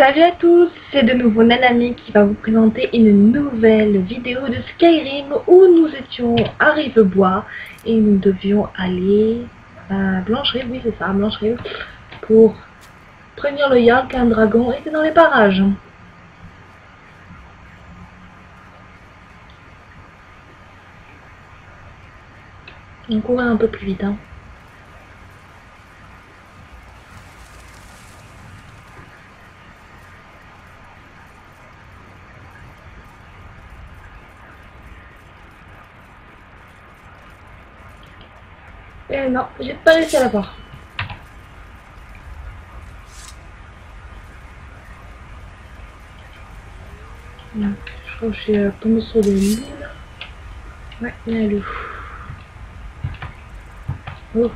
Salut à tous, c'est de nouveau Nanami qui va vous présenter une nouvelle vidéo de Skyrim où nous étions à Rivebois et nous devions aller à Blancherie, oui c'est ça, à Blancherie, pour prévenir le Jarl qu'un dragon était dans les parages. On courait un peu plus vite, hein. Et non, j'ai pas réussi à la voir. Je crois que je suis tombée sur des lignes. Ouais, il y a le. Oh.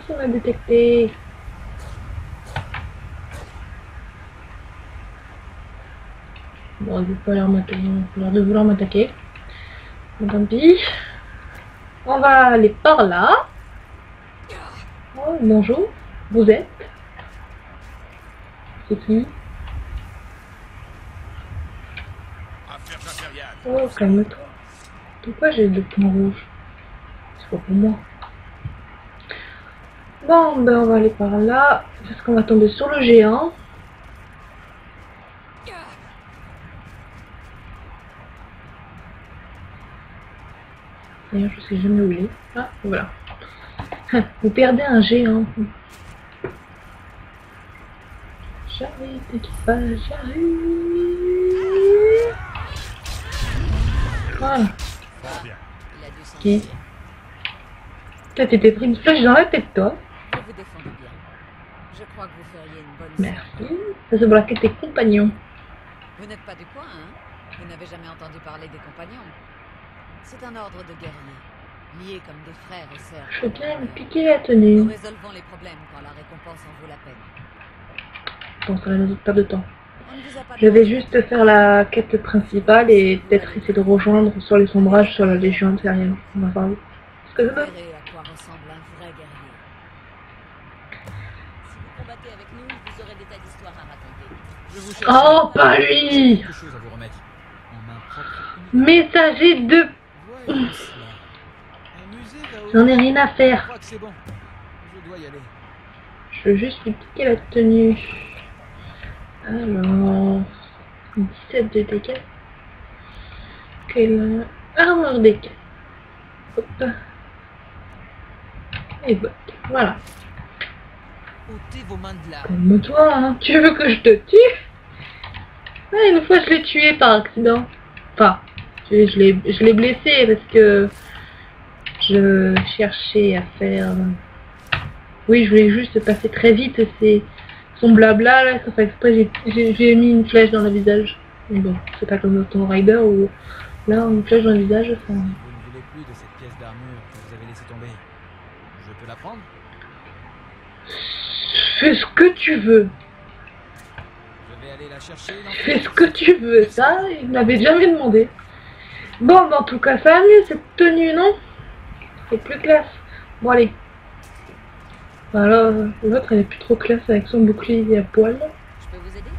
On a détecté. Bon, il va l'air de vouloir m'attaquer. Bon, tant pis. On va aller par là. Oh, bonjour. Vous êtes? C'est qui? Oh, calme-toi. Pourquoi j'ai le point rouge? C'est pas pour moi. Bon, ben on va aller par là. Parce qu'on va tomber sur le géant. D'ailleurs, je sais jamais où il est. Ah, voilà. Vous perdez un géant. J'arrive, t'inquiète pas, j'arrive. Voilà. Qui? Toi, t'étais pris une flèche dans la tête, toi. Vous vous défendez bien. Je crois que vous feriez une bonne Merci. Ça, c'est pour laquelle tes compagnons. Vous n'êtes pas du coin, hein? Vous n'avez jamais entendu parler des compagnons. C'est un ordre de guerriers, liés comme des frères et sœurs. Je veux bien me piquer la tenue. Nous résolvons les problèmes quand la récompense en vaut la peine. Bon, ça va nous perdre de temps. On ne vous a pas Je vais demandé juste faire la quête principale et peut-être essayer de rejoindre sur les sombrages sur la Légion Impériale. On va voir. Parce que de je veux. verrez à quoi ressemble un vrai guerrier. Si vous combattez avec nous, vous aurez des tas d'histoires à raconter. Oh, pas lui! Quelque chose à vous remettre en main propre. Messager de. Voyons cela. Un musée va J'en ai rien à Je faire. crois que c'est bon. Je dois y aller. Je veux juste lui piquer la tenue. Alors. 17 de dégâts. Quelle armure dégâts. Hop. Et bottes. Voilà. Ôtez vos mains de là. Calme-toi, hein. Tu veux que je te tue? Ouais, une fois je l'ai tué par accident. Enfin, je l'ai blessé parce que je cherchais à faire. Oui, je voulais juste passer très vite. C'est son blabla là, ça fait exprès. J'ai mis une flèche dans le visage. Mais bon, c'est pas comme Tomb Raider où là une flèche dans le visage. Ça... Vous ne voulez plus de cette pièce d'armure que vous avez laissée tomber. Je peux la prendre? Fais ce que tu veux. Je vais aller la chercher. Fais ce que tu veux. Ça, il m'avait jamais demandé. Bon, en tout cas, ça va mieux cette tenue, non? C'est plus classe. Bon, allez. Alors, l'autre, elle est plus trop classe avec son bouclier à poil. Je peux vous aider?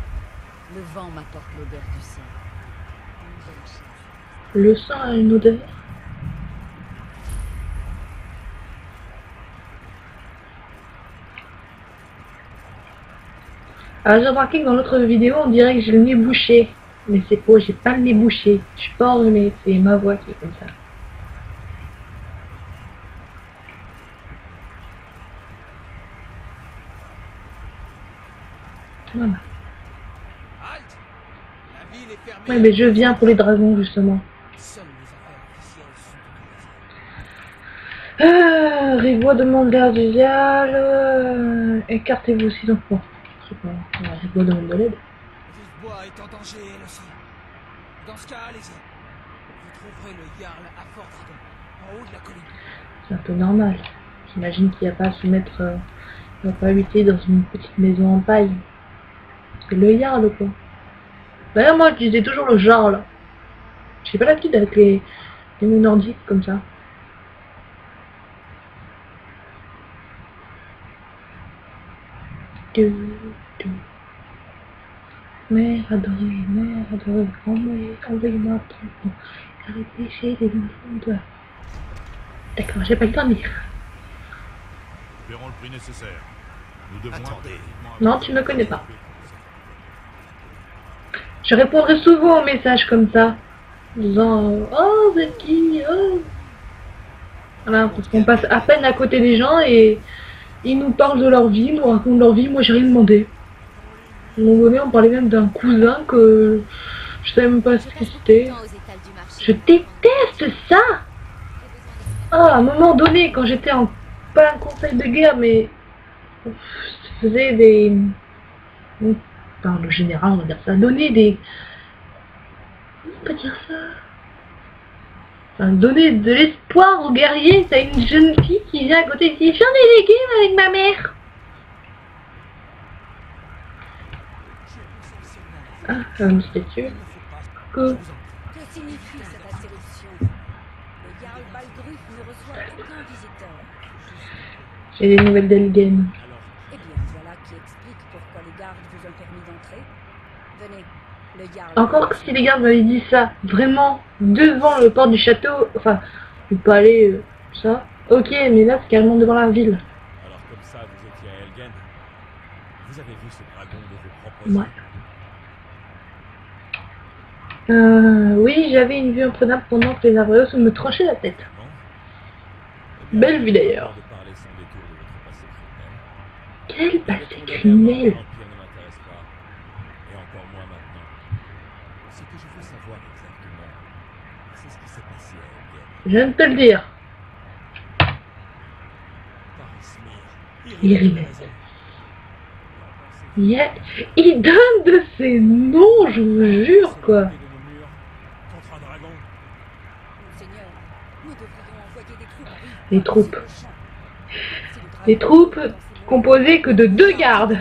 Le vent m'apporte l'odeur du sang. Une bonne chose. Le sang a une odeur. Alors, j'ai remarqué que dans l'autre vidéo, on dirait que j'ai le nez bouché. Mais c'est faux, j'ai pas le nez bouché. Je suis pas enrhumée, c'est ma voix qui est comme ça. Voilà. Halte! La ville est fermée. Ouais, mais je viens pour les dragons, justement. Seules les affaires officielles sont autorisées. Rivois demande l'air du Vial. Écartez-vous sinon. Bon, je sais pas. Rivois demande de l'aide. Rivebois est en danger, elle aussi. Dans ce cas, allez-y. Vous trouverez le Jarl à Fort Dragon, en haut de la colline. C'est un peu normal. J'imagine qu'il n'y a pas à se mettre. Il n'y a pas à habiter dans une petite maison en paille. C'est le Jarl, quoi. D'ailleurs, moi, je disais toujours le Jarl. J'ai pas l'habitude avec les mots nordiques comme ça. Du, du. Mère adorée, envoyez-moi promptement. Arrêtez chez les enfants de... D'accord, j'ai pas le temps de lire. Nous verrons le prix nécessaire. Nous devons... Attendez. Non, tu me connais pas. Je répondrai souvent aux messages comme ça. En disant oh, vous êtes qui? Oh. Voilà, parce qu'on passe à peine à côté des gens et ils nous parlent de leur vie, nous racontent leur vie, moi j'ai rien demandé. À un moment donné, on parlait même d'un cousin que je savais même pas ce que c'était. Je déteste ça! Ah, à un moment donné, quand j'étais en... pas un conseil de guerre, mais... je faisais des... Enfin, le général, on va dire ça, donner des... Comment on peut dire ça? Enfin, donner de l'espoir aux guerriers, t'as une jeune fille qui vient à côté et dit « J'en ai des légumes avec ma mère !» Ah, un statue. Coucou. Que signifie cette interruption? Le Jarl Balgruuf ne reçoit aucun visiteur. J'ai des nouvelles d'Elgen. Eh bien, voilà qui explique pourquoi les gardes vous ont permis d'entrer. Venez, le Jarl... Encore que si les gardes m'avaient dit ça, vraiment, devant le port du château, enfin, du palais, ça, ok, mais là c'est carrément devant la ville. Alors comme ça, vous étiez à Elgen. Vous avez vu ce dragon de vos propres yeux? Ouais. Oui, j'avais une vue imprenable pendant que les Arvreos me tranchaient la tête. Non. Eh bien, Belle vue d'ailleurs. de parler sans détour de votre passé criminel. Quel passé L'Empire criminel! ne m'intéresse pas. Et encore moins maintenant. Ce que je veux savoir exactement, c'est ce qui s'est passé à Elgen. Je viens de te le dire. Irimel. Yeah. Il donne de ses noms, je vous jure, quoi. Seigneur, nous devrions envoyer des troupes. Les troupes. Les troupes composées que de 2 gardes.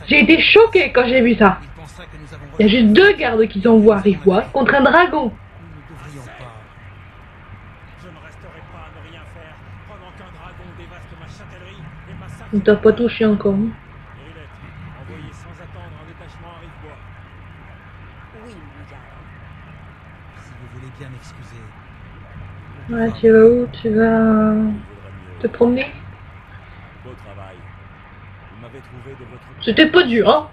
J'ai été choquée quand j'ai vu ça. Il y a juste 2 gardes qui s'envoient à Rivois contre un dragon. Nous ne devrions pas. Je ne resterai pas à ne rien faire pendant qu'un dragon dévaste ma châtellerie et massacre. On t'a pas touché encore. Hein. Erilette, envoyez sans attendre un détachement à Rivois. Oui, mon Jarl. Si vous voulez bien m'excuser. Ouais, tu vas où? Tu vas te promener? Beau travail. Vous m'avez trouvé de votre... C'était pas dur, hein?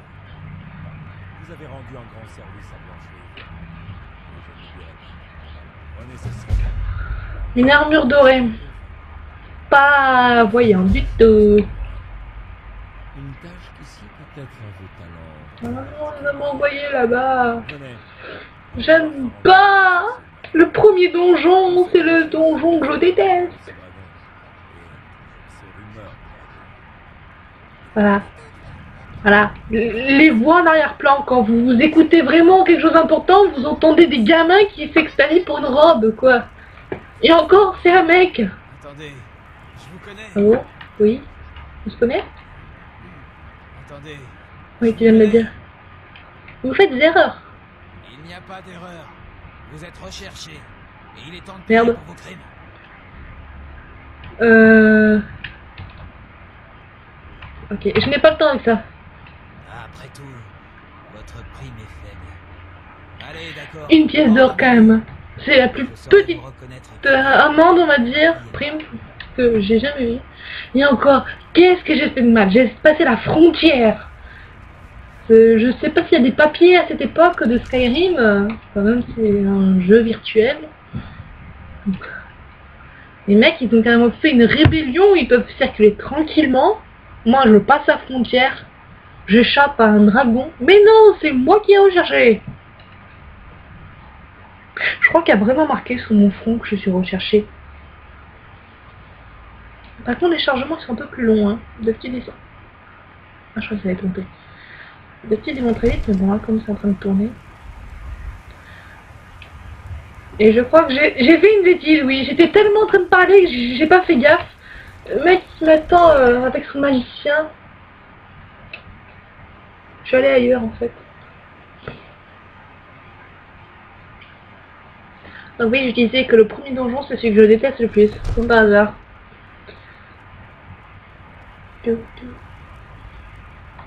Vous avez rendu un grand service à Blancheville. Et je ne l'oublierai pas. Prenez ceci. Une armure dorée. Pas voyant du tout. Une tâche qu'ici peut-être à vos talents. Oh, on va m'envoyer là-bas. Venez. J'aime pas. Le premier donjon, c'est le donjon que je déteste. Ce dragon. Et ces rumeurs. Voilà. Voilà. Les voix en arrière-plan, quand vous écoutez vraiment quelque chose d'important, vous entendez des gamins qui s'extalient pour une robe, quoi. Et encore, c'est un mec. Attendez, je vous connais. Ah bon? Oui. On se connaît? Attendez. Oui, tu viens de le dire. Vous faites des erreurs. Il n'y a pas d'erreur. Vous êtes recherché. Et il est temps de Merde. payer pour vos crimes. Ok, je n'ai pas le temps avec ça. Après tout, votre prime est faible. Allez, d'accord. Une pièce d'or quand même. C'est la plus Vous saurez petite vous reconnaître. amende, on va dire, prime, que j'ai jamais vu. Et encore, qu'est-ce que j'ai fait de mal? J'ai passé la frontière. Je sais pas s'il y a des papiers à cette époque de Skyrim, quand même c'est un jeu virtuel. Donc, les mecs ils ont carrément fait une rébellion, ils peuvent circuler tranquillement. Moi je passe la frontière, j'échappe à un dragon. Mais non, c'est moi qui ai recherché. Je crois qu'il y a vraiment marqué sur mon front que je suis recherché. Par contre les chargements sont un peu plus longs, hein. De petits dessins. Ah je crois que ça avait trompé. Le petit ils vont très vite, mais bon là comme c'est en train de tourner. Et je crois que j'ai fait une bêtise, oui. J'étais tellement en train de parler que j'ai pas fait gaffe. Le mec qui m'attend avec son magicien. Je suis allée ailleurs en fait. Donc oui, je disais que le premier donjon c'est celui que je déteste le plus, comme par hasard.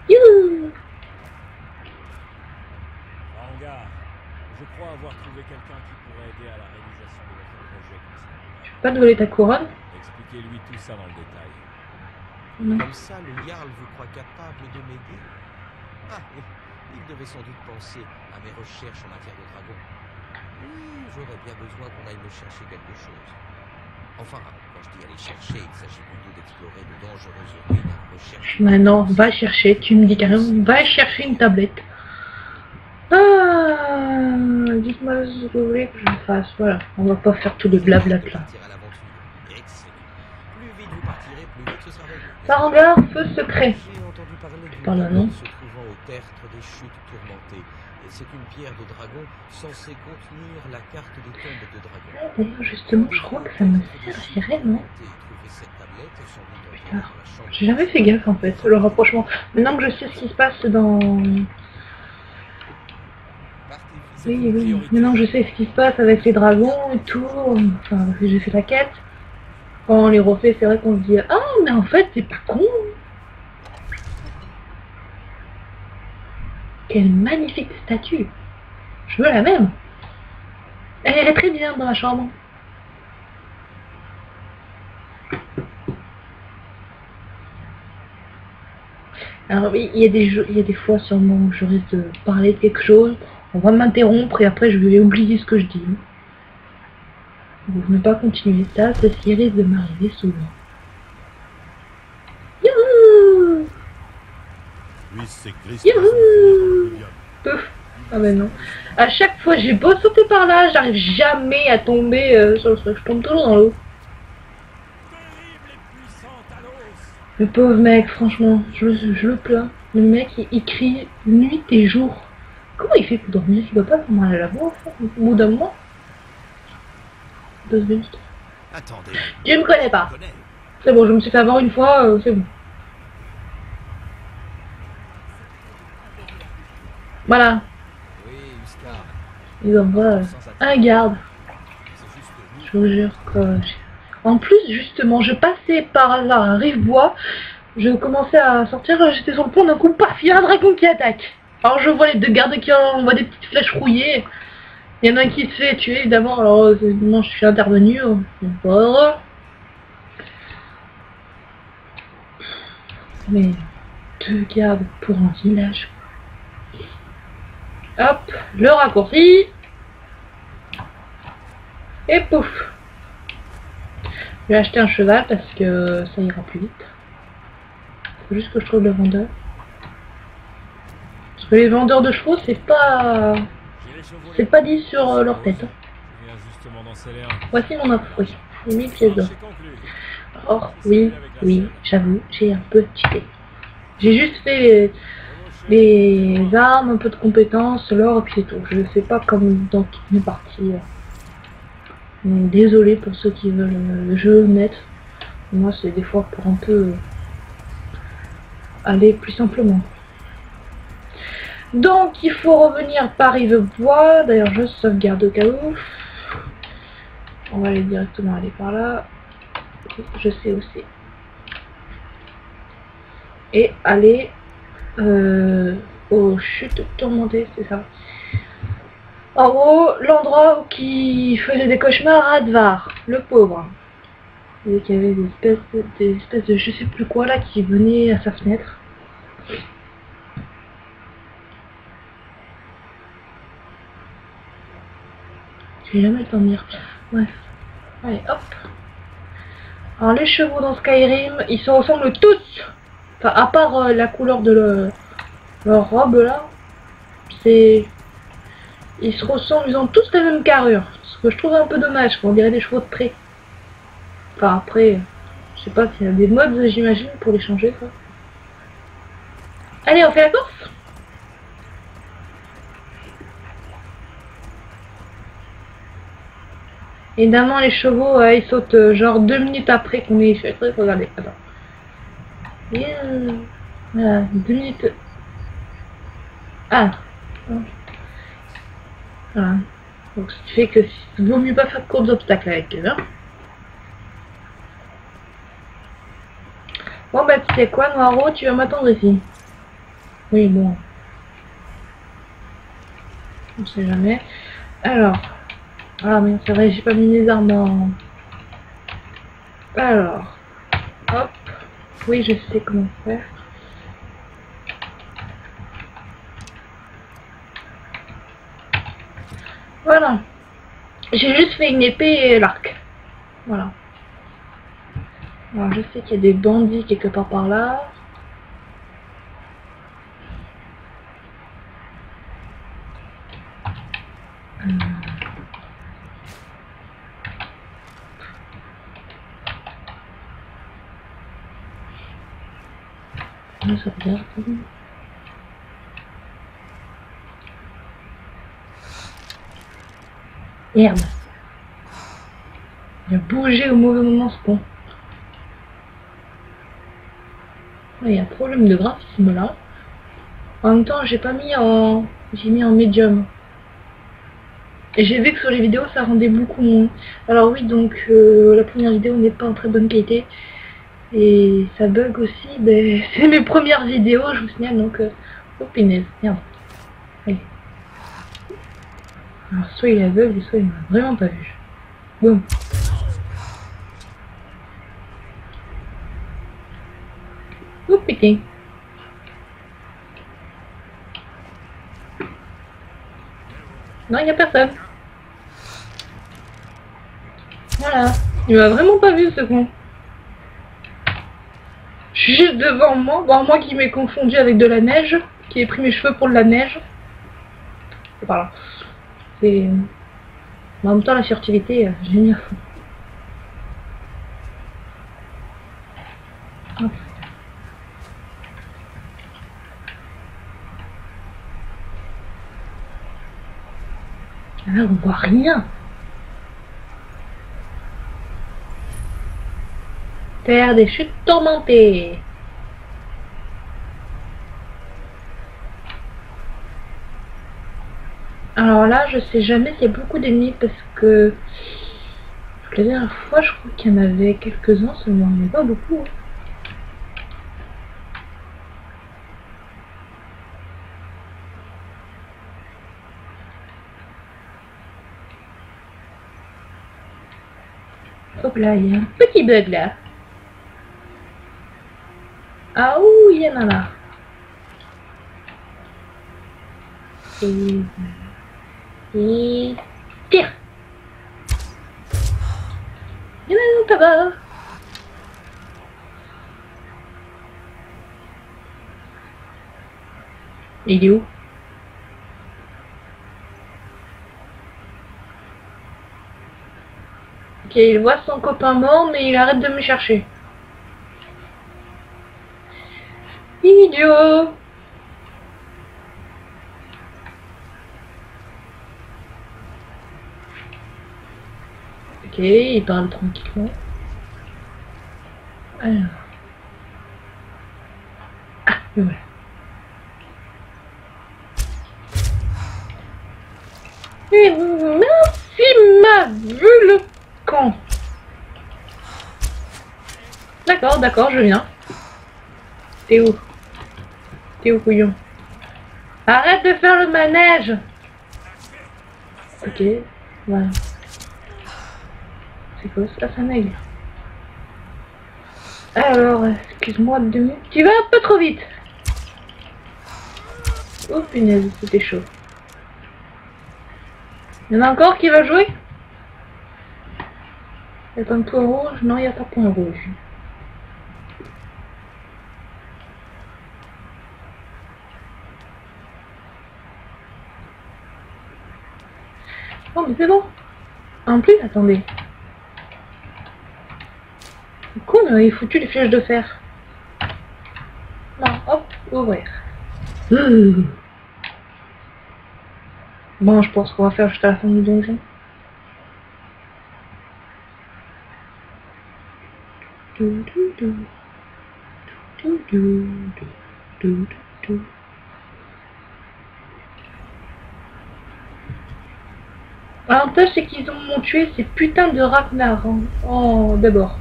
Youhou. Hangar, je crois avoir trouvé quelqu'un qui pourrait aider à la réalisation de votre projet concernant. Je peux pas te voler ta couronne? Expliquez-lui tout ça dans le détail. Non. Comme ça, le Jarl vous croit capable de m'aider? Ah oui, il devait sans doute penser à mes recherches en matière de dragon. Oui, j'aurais bien besoin qu'on aille me chercher quelque chose. Enfin, quand je dis aller chercher, il s'agit plutôt d'explorer de dangereuses ruines à la recherche. Maintenant, va chercher, tu me dis carrément, va chercher une tablette. Ah, dites-moi ce que vous voulez que je fasse. Voilà, on va pas faire tous les blabla là. Partir à l'aventure. Excellent. Plus vite vous partirez, plus vite ce sera réglé. Par hangar, feu secret. J'ai entendu parler d'une Par là, non? tablette se trouvant au tertre des chutes tourmentées. Et c'est une pierre de dragon censée contenir la carte des tombes de dragon. D'ailleurs, justement, je crois que ça me servirait, non? Putain, j'ai jamais fait gaffe en fait, le rapprochement. Maintenant que je sais ce qui se passe dans... Oui, oui, maintenant que je sais ce qui se passe avec les dragons et tout, enfin, j'ai fait la quête. Quand on les refait, c'est vrai qu'on se dit « Ah, mais en fait, c'est pas con !» Quelle magnifique statue! Je veux la même! Elle est très bien dans la chambre. Alors oui, il y a des fois sûrement où je risque de parler de quelque chose, on va m'interrompre et après je vais oublier ce que je dis. Donc ne pas continuer ça, ceci risque de m'arriver souvent. Youhou! Oui, c'est Youhou! Pouf! Ah ben non. À chaque fois j'ai beau sauter par là, j'arrive jamais à tomber sur le truc, je tombe toujours dans l'eau. Le pauvre mec, franchement, je le plains. Le mec, il crie nuit et jour. Comment il fait pour dormir? Il doit pas faire mal à la voix, au bout d'un mois. 2 secondes. Attendez. Tu me connais pas. C'est bon, je me suis fait avoir une fois, c'est bon. Voilà. Oui, Huskar. Ils envoient un garde. Je vous jure que... En plus, justement, je passais par hasard à Rive-Bois, je commençais à sortir, j'étais sur le pont, d'un coup, paf, il y a un dragon qui attaque. Alors je vois les 2 gardes qui envoient des petites flèches rouillées. Il y en a un qui se fait tuer, évidemment, alors évidemment, je suis intervenu. Mais 2 gardes pour un village. Hop, le raccourci. Et pouf. Je vais acheter un cheval parce que ça ira plus vite. Faut juste que je trouve le vendeur. Parce que les vendeurs de chevaux, c'est pas dit sur leur tête. Voici mon offre, oui. C'est 1000 pièces d'or. Or, oui, j'avoue, j'ai un peu cheaté. J'ai juste fait les armes, un peu de compétences, l'or et puis c'est tout. Je ne fais pas comme dans toutes mes parties. Désolé pour ceux qui veulent le jeu net. Moi, c'est des fois pour un peu aller plus simplement. Donc, il faut revenir par Rive-Bois. D'ailleurs, je sauvegarde au cas où. On va aller directement aller par là. Je sais aussi. Et aller aux chutes tourmentées, c'est ça. En gros, l'endroit qui faisait des cauchemars à Advar, le pauvre. Et qu'il y avait des espèces de je sais plus quoi là qui venaient à sa fenêtre. J'ai jamais le temps de dire. Bref. Allez, hop. Alors les chevaux dans Skyrim, ils se ressemblent tous. Enfin, à part la couleur de leur robe là. C'est... Ils se ressemblent, ils ont tous la même carrure. Ce que je trouve un peu dommage, on dirait des chevaux de trait. Enfin après, je sais pas s'il y a des modes, j'imagine, pour les changer quoi. Allez, on fait la course. Évidemment, les chevaux, ils sautent genre 2 minutes après qu'on ait fait le truc. Regardez, attends. Et voilà, 2 minutes. Ah. Voilà. Donc, ce qui fait que il vaut mieux pas faire de courts obstacles avec eux. Hein. Bon, bah, tu sais quoi, Noiro, tu vas m'attendre ici. Oui, bon. On sait jamais. Alors. Ah, mais c'est vrai, j'ai pas mis les armes en... Alors. Hop. Oui, je sais comment faire. Voilà. J'ai juste fait une épée et l'arc. Voilà. Alors, je sais qu'il y a des bandits quelque part par là. Ça regarde. Merde. Il a bougé au mauvais moment ce con. Il y a un problème de graphisme là. En même temps, j'ai pas mis en... J'ai mis en médium. Et j'ai vu que sur les vidéos, ça rendait beaucoup moins. Alors oui, donc la première vidéo n'est pas en très bonne qualité. Et ça bug aussi. Ben, c'est mes premières vidéos, je vous signale. Donc, oh punaise, merde. Allez. Alors soit il est aveugle, soit il m'a vraiment pas vu. Bon. Oh putain. Non, il n'y a personne. Voilà. Il m'a vraiment pas vu ce con. Je suis juste devant moi. Bon, moi qui m'ai confondu avec de la neige. Qui ai pris mes cheveux pour de la neige. Voilà. C'est... En même temps, la furtivité, génial. Là, on voit rien. Terre des chutes tourmentées. Alors là, je sais jamais s'il y a beaucoup d'ennemis parce que la dernière fois, je crois qu'il y en avait quelques-uns seulement, mais pas beaucoup. Hein. Hop là, il y a un petit bug là. Ah ouh, il y en a là. Et tire. Il y en a un là-bas. Il est où? Ok, il voit son copain mort, mais il arrête de me chercher. Idiot! Ok, il parle tranquillement. Alors. Ah, voilà. Et merci, m'a vu le con. D'accord, d'accord, je viens. T'es où? T'es où, couillon? Arrête de faire le manège. Ok, voilà. C'est quoi ça? C'est un aigle. Alors, excuse-moi 2 minutes. Tu vas un peu trop vite. Oh punaise, c'était chaud. Il y en a encore qui va jouer? Il y a pas de point rouge? Non, il n'y a pas de point rouge. Oh mais c'est bon. En plus, attendez. C'est con, mais il est foutu les flèches de fer. Non, hop, ouvrir. Bon, je pense qu'on va faire jusqu'à la fin du donjon. L'avantage c'est qu'ils ont tué ces putains de Ragnar en d'abord.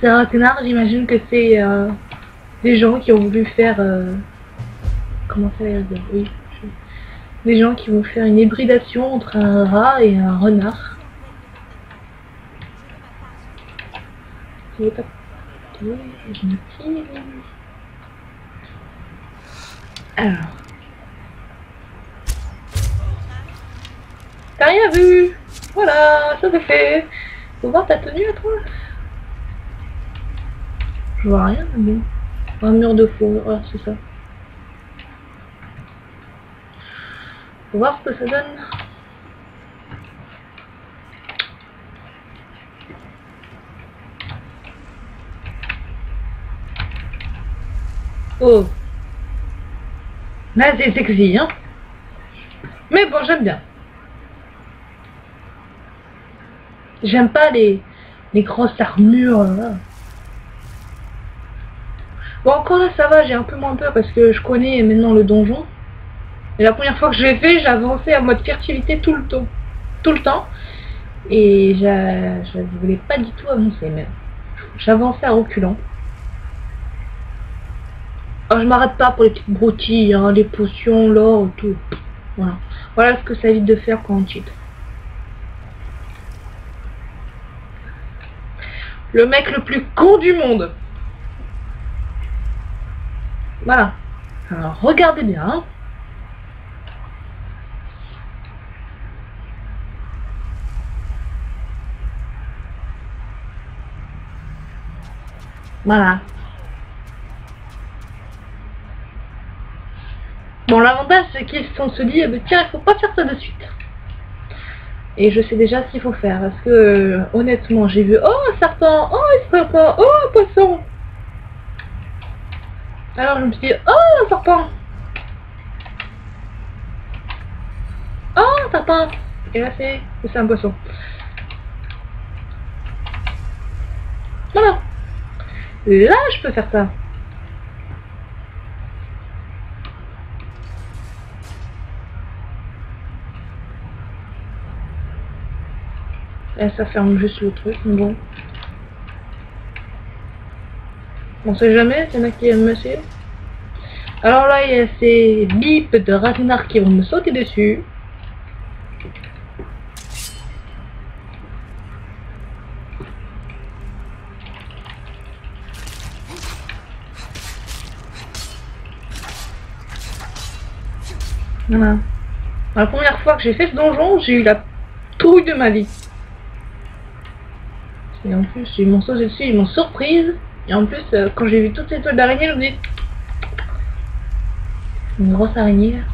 C'est Ragnar, j'imagine que c'est des gens qui ont voulu faire... comment ça va dire? Oui. Des gens qui vont faire une hybridation entre un rat et un renard. Je pas... je me tire. Alors... T'as rien vu? Voilà, ça c'est fait. Faut voir ta tenue à toi. Je vois rien, mais bon. Un mur de faux, voilà, c'est ça. Faut voir ce que ça donne. Oh. Là c'est sexy, hein. Mais bon, j'aime bien. J'aime pas les grosses armures. Là. Bon, encore là, ça va, j'ai un peu moins peur parce que je connais maintenant le donjon. Et la première fois que je l'ai fait, j'ai avancé en mode furtivité tout le temps. Tout le temps. Et je voulais pas du tout avancer, même. J'avançais à reculons. Alors, je m'arrête pas pour les petites broutilles, hein, les potions, l'or, tout. Voilà. Voilà ce que ça évite de faire quand on cheat. Le mec le plus con du monde. Voilà. Alors, regardez bien. Hein. Voilà. Bon, l'avantage, c'est qu'ils se dit, tiens, il faut pas faire ça de suite. Et je sais déjà ce qu'il faut faire, parce que, honnêtement, j'ai vu, oh, un serpent, oh, un serpent, oh, un poisson. Alors, je me suis dit, oh, un serpent. Oh, un serpent. Et là, c'est un poisson. Voilà. Là, je peux faire ça. Là, ça ferme juste le truc, mais bon. On sait jamais, c'est mec qui aime me suivre. Alors là, il y a ces bips de Ragnar qui vont me sauter dessus. Voilà. La première fois que j'ai fait ce donjon, j'ai eu la trouille de ma vie. Et en plus, ils m'ont sauté dessus, ils m'ont surprise. Et en plus, quand j'ai vu toutes ces toiles d'araignée, je me dis... Une grosse araignée là.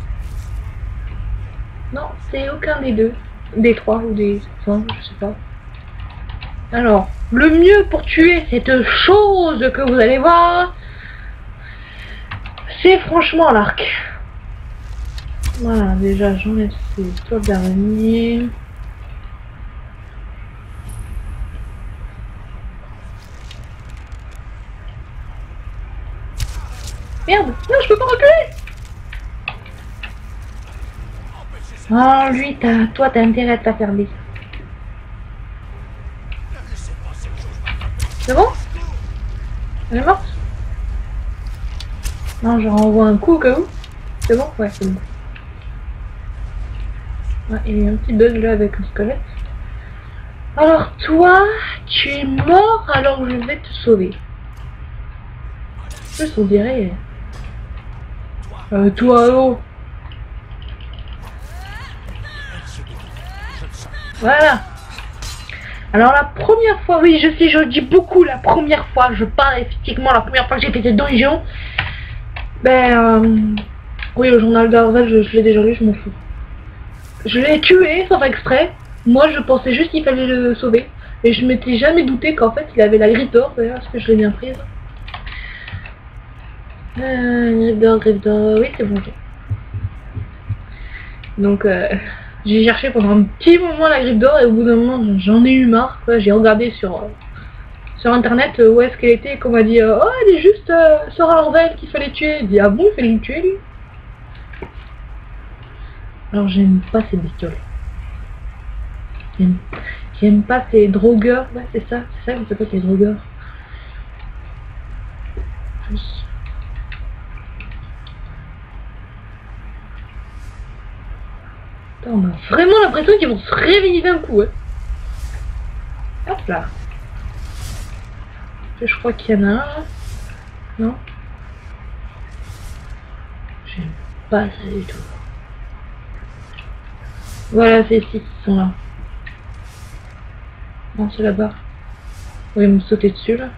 Non, c'est aucun des deux. Des trois ou des cinq, je sais pas. Alors, le mieux pour tuer cette chose que vous allez voir, c'est franchement l'arc. Voilà, déjà j'enlève ces toiles d'araignée. Merde, non, je peux pas reculer. Oh, lui, toi, t'as intérêt à te faire des. C'est bon? Elle est morte? Non, je renvoie un coup au cas où. C'est bon? Ouais, c'est bon. Ouais, il y a un petit bug là avec le squelette. Alors, toi, tu es mort, alors je vais te sauver. En plus, on dirait... toi, oh. Voilà. Alors la première fois, oui, je sais, je dis beaucoup la première fois, je parle effectivement la première fois que j'ai fait cette donjon. Ben, oui, le journal d'Arvel, je l'ai déjà lu, je m'en fous. Je l'ai tué, sans faire exprès. Moi, je pensais juste qu'il fallait le sauver. Et je m'étais jamais douté qu'en fait, il avait la griffe d'or, d'ailleurs, parce que je l'ai bien prise. Griffe d'or, oui, c'est bon. Donc, j'ai cherché pendant un petit moment la griffe d'or et au bout d'un moment, j'en ai eu marre. J'ai regardé sur internet où est-ce qu'elle était et qu'on m'a dit oh, elle est juste sur Arvel qu'il fallait tuer. J'ai dit ah bon, il fallait le tuer lui. Alors j'aime pas ces bestioles. J'aime pas ces drogueurs. Ouais, c'est ça que vous appelez les drogueurs. On a vraiment l'impression qu'ils vont se réveiller d'un coup. Hein. Hop là. Je crois qu'il y en a un. Non? J'aime pas ça du tout. Voilà, c'est ici qui sont là. Non, c'est là-bas. Oui, ils vont me sauter dessus là.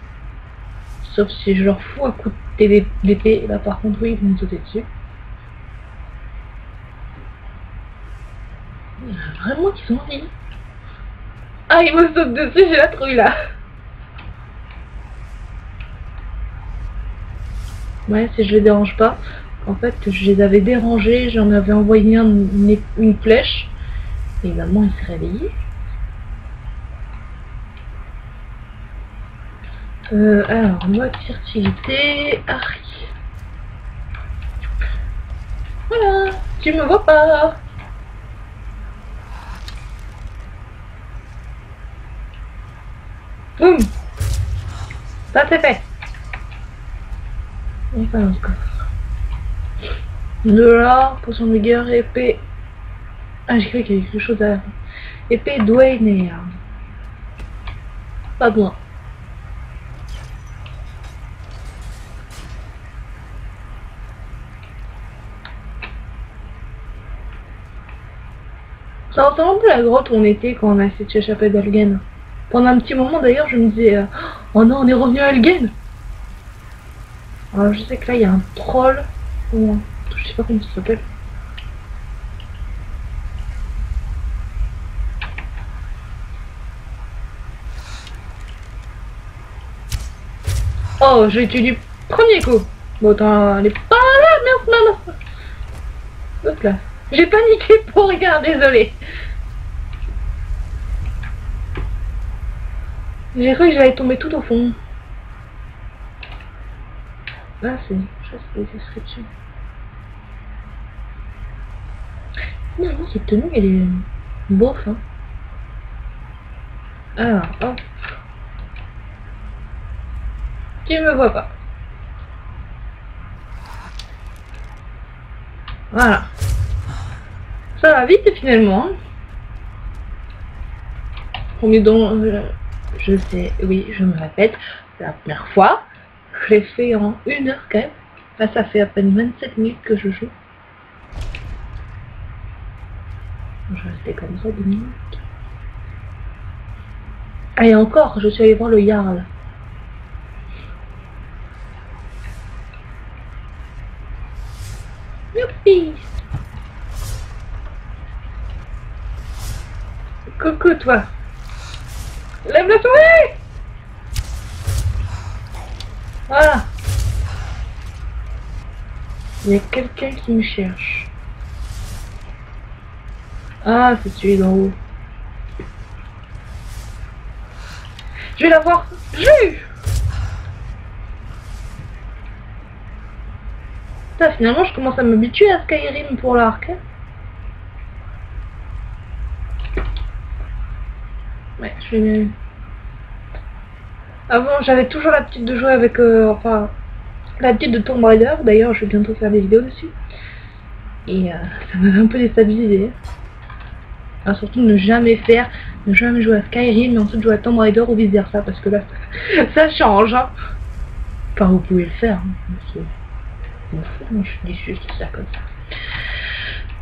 Sauf si je leur fous un coup d'épée. Là par contre, oui, ils vont me sauter dessus. Il y en a vraiment qui sont en vie. Ah, ils me sautent dessus, j'ai la trouille là. Ouais, si je les dérange pas. En fait, je les avais dérangés, j'en avais envoyé une flèche. Évidemment, il s'est réveillé. Alors, mode furtivité, arc. Voilà, tu me vois pas. Boum. Ça c'est fait. Et pas encore. De l'or, potion de vigueur, épée. Ah, j'ai cru qu'il y avait quelque chose à... Épée douanière. Pas besoin. Ça ressemble un peu à la grotte où on était quand on a essayé de s'échapper d'Elgen. Pendant un petit moment d'ailleurs, je me disais oh non, on est revenu à Elgen. Alors je sais que là il y a un troll. Ou je sais pas comment ça s'appelle. Oh, je l'ai tué du premier coup. Bon, attends, elle est pas là, merde, non. Hop là. J'ai paniqué pour rien, désolé. J'ai cru que j'allais tomber tout au fond. Là, c'est des descriptions. Non, cette tenue, elle est bof, hein. Alors, hop. Tu me vois pas. Voilà. Ça va vite finalement. Combien donc je sais, oui, je me répète, c'est la première fois. Je l'ai fait en 1 heure quand même. Là, ça fait à peine 27 minutes que je joue. Je restais comme ça 2 minutes. Ah, et encore, je suis allée voir le Jarl. Youpi! Coucou toi! Lève le souris! Voilà! Il y a quelqu'un qui me cherche. Ah, c'est celui d'en haut. Je vais l'avoir vu! Putain, finalement, je commence à m'habituer à Skyrim pour l'arc. Hein. Ouais, je vais... Avant, j'avais toujours l'habitude de jouer avec... enfin, l'habitude de Tomb Raider. D'ailleurs, je vais bientôt faire des vidéos dessus. Et ça m'avait un peu déstabilisé. Alors, surtout ne jamais jouer à Skyrim, mais ensuite jouer à Tomb Raider ou vice versa, parce que là, ça change. Hein. Enfin, vous pouvez le faire. Hein, moi, je suis déçue, c'est ça comme ça.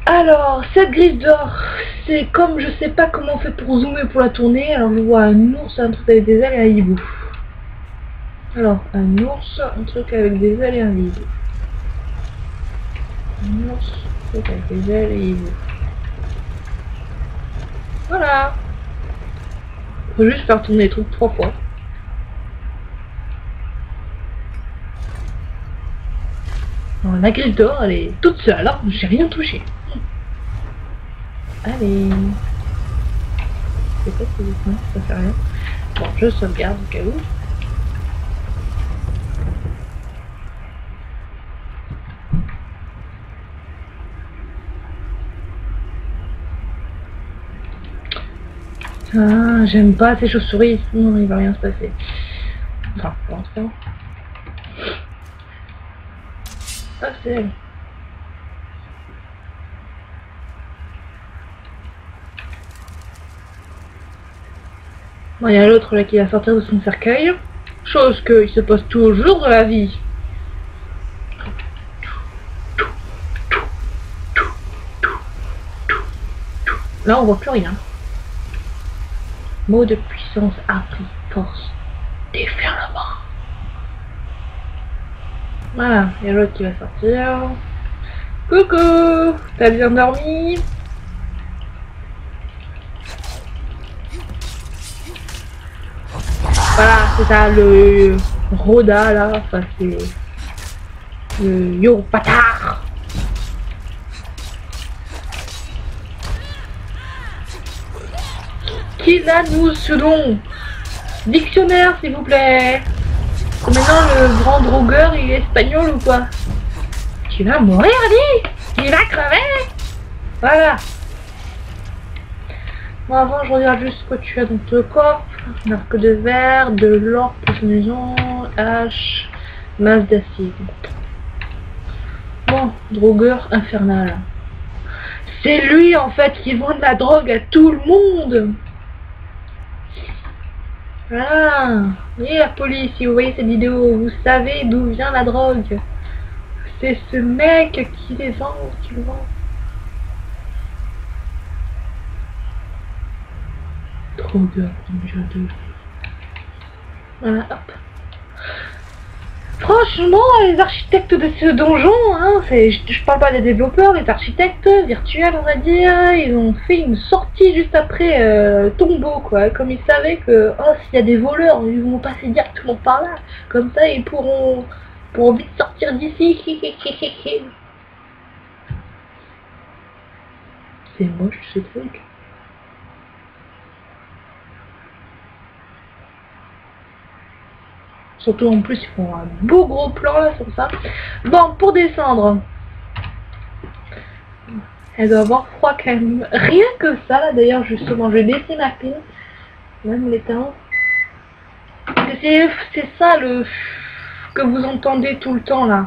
Alors, cette griffe d'or, c'est comme je sais pas comment on fait pour zoomer pour la tourner. Alors, je vois un ours, un truc avec des ailes et un hibou. Alors, un ours, un truc avec des ailes et un hibou. Un ours, un truc avec des ailes et un hibou. Voilà. Faut juste faire tourner les trucs 3 fois. Alors, la griffe d'or, elle est toute seule, alors j'ai rien touché. Allez. Je sais pas si non, ça fait rien. Bon, je sauvegarde au cas où. Ah, j'aime pas ces chauves-souris, sinon il va rien se passer. Enfin, pour l'instant. Ah, c'est elle. Bon, il y a l'autre là qui va sortir de son cercueil. Chose qu'il se passe toujours dans la vie. Là on voit plus rien. Mot de puissance appris, force, déferlement. Voilà, il y a l'autre qui va sortir. Coucou, t'as bien dormi? Voilà, c'est ça, le Roda là, enfin c'est le Yo Patard. Qui là nous selon dictionnaire s'il vous plaît. Maintenant le grand drogueur il est espagnol ou quoi? Tu vas mourir lui. Il va crever. Voilà. Bon avant je regarde juste ce que tu as dans ton coffre. Marque de verre, de l'or, maison, hache, masse d'acide. Bon, drogueur infernal. C'est lui en fait qui vend de la drogue à tout le monde. Voilà. Et la police, si vous voyez cette vidéo, vous savez d'où vient la drogue. C'est ce mec qui les vend, qui le vend. Drogueur, Dieu de... Voilà, hop. Franchement, les architectes de ce donjon, hein, je parle pas des développeurs, les architectes virtuels, on va dire, ils ont fait une sortie juste après Tombeau, quoi. Comme ils savaient que, oh, s'il y a des voleurs, ils vont passer directement par là. Comme ça, ils pourront vite sortir d'ici. C'est moche ce truc. Surtout en plus, ils font un beau gros plan là sur ça. Bon, pour descendre. Elle doit avoir froid quand même. Rien que ça là d'ailleurs, justement, je vais baisser ma pile. Même l'éteindre. C'est ça le que vous entendez tout le temps là.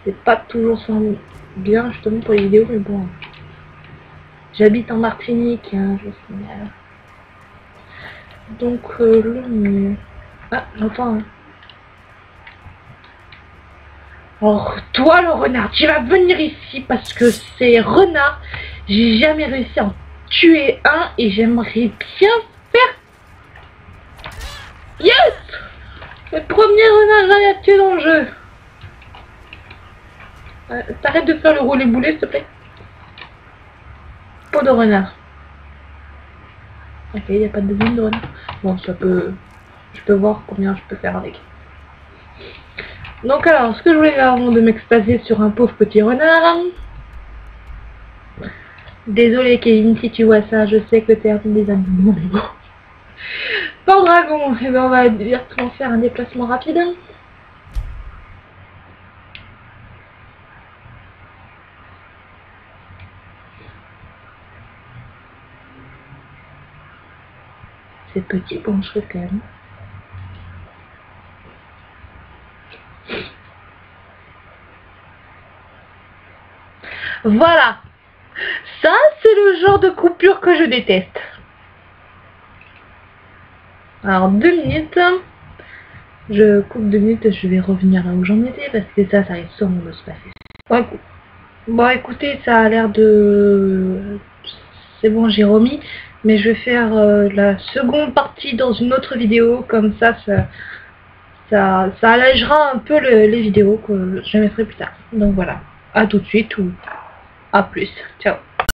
C'est pas toujours ça bien justement pour les vidéos, mais bon. J'habite en Martinique, hein, je signale. Donc le... Ah, j'entends. Hein. Alors, toi, le renard, tu vas venir ici parce que c'est renard. J'ai jamais réussi à en tuer un et j'aimerais bien faire. Yes! Le premier renard jamais à tuer dans le jeu. T'arrêtes de faire le rouler boulet, s'il te plaît. Peau de renard. Ok, il n'y a pas de deuxième de renard. Bon, ça peut... Je peux voir combien je peux faire avec. Donc alors, ce que je voulais faire avant de m'extasier sur un pauvre petit renard. Désolé Kevin si tu vois ça, je sais que t'es un des animaux, mais bon. Pendragon, et ben on va directement faire un déplacement rapide. C'est petit pour une chose quand même. Voilà. Ça, c'est le genre de coupure que je déteste. Alors, 2 minutes. Je coupe 2 minutes, je vais revenir là où j'en étais parce que ça risque sûrement de se passer. Bon, écoutez, ça a l'air de... C'est bon, j'ai remis. Mais je vais faire la seconde partie dans une autre vidéo. Comme ça allègera un peu les vidéos que je mettrai plus tard. Donc voilà. À tout de suite ou à plus. Ciao.